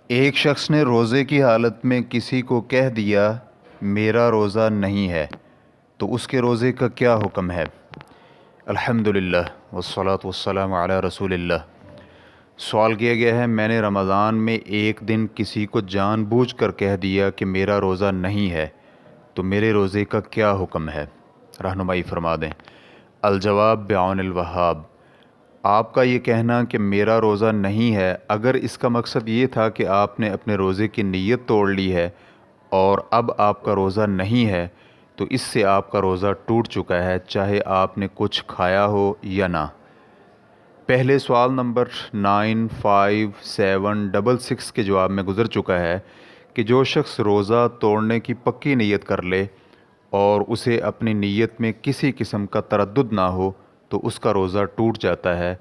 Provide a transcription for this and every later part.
ایک شخص نے روزے کی حالت میں کسی کو کہہ دیا میرا روزہ نہیں ہے تو اس کے روزے کا کیا حکم ہے؟ الحمدللہ والصلاة والسلام علی رسول اللہ۔ سوال کیا گیا ہے، میں نے رمضان میں ایک دن کسی کو جان بوجھ کر کہہ دیا کہ میرا روزہ نہیں ہے تو میرے روزے کا کیا حکم ہے؟ رہنمائی فرما دیں۔ الجواب بعون الوہاب۔ آپ کا یہ کہنا کہ میرا روزہ نہیں ہے، اگر اس کا مقصد یہ تھا کہ آپ نے اپنے روزے کی نیت توڑ لی ہے اور اب آپ کا روزہ نہیں ہے تو اس سے آپ کا روزہ ٹوٹ چکا ہے، چاہے آپ نے کچھ کھایا ہو یا نہ۔ پہلے سوال نمبر 95766 کے جواب میں گزر چکا ہے کہ جو شخص روزہ توڑنے کی پکی نیت کر لے اور اسے اپنی نیت میں کسی قسم کا تردد نہ ہو تو اس کا روزہ ٹوٹ جاتا ہے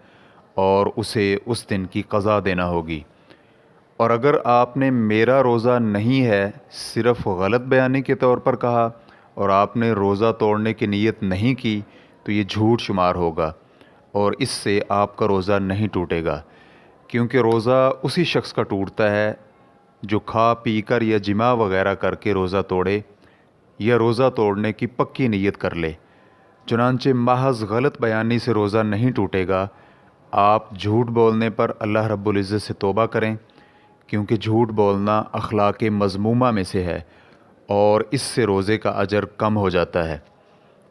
اور اسے اس دن کی قضا دینا ہوگی۔ اور اگر آپ نے میرا روزہ نہیں ہے صرف غلط بیانی کے طور پر کہا اور آپ نے روزہ توڑنے کی نیت نہیں کی تو یہ جھوٹ شمار ہوگا اور اس سے آپ کا روزہ نہیں ٹوٹے گا، کیونکہ روزہ اسی شخص کا ٹوٹتا ہے جو کھا پی کر یا جماع وغیرہ کر کے روزہ توڑے یا روزہ توڑنے کی پکی نیت کر لے۔ چنانچہ محض غلط بیانی سے روزہ نہیں ٹوٹے گا۔ آپ جھوٹ بولنے پر اللہ رب العزت سے توبہ کریں، کیونکہ جھوٹ بولنا اخلاق مذمومہ میں سے ہے اور اس سے روزے کا اجر کم ہو جاتا ہے۔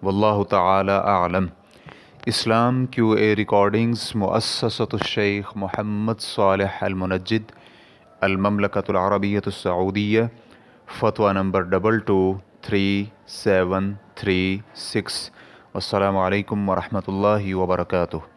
واللہ تعالی اعلم۔ اسلام کیو اے ریکارڈنگز، مؤسسۃ الشیخ محمد صالح المنجد، المملکۃ العربیۃ السعودیہ، فتویٰ نمبر 223736۔ والسلام علیکم ورحمۃ اللہ وبرکاتہ۔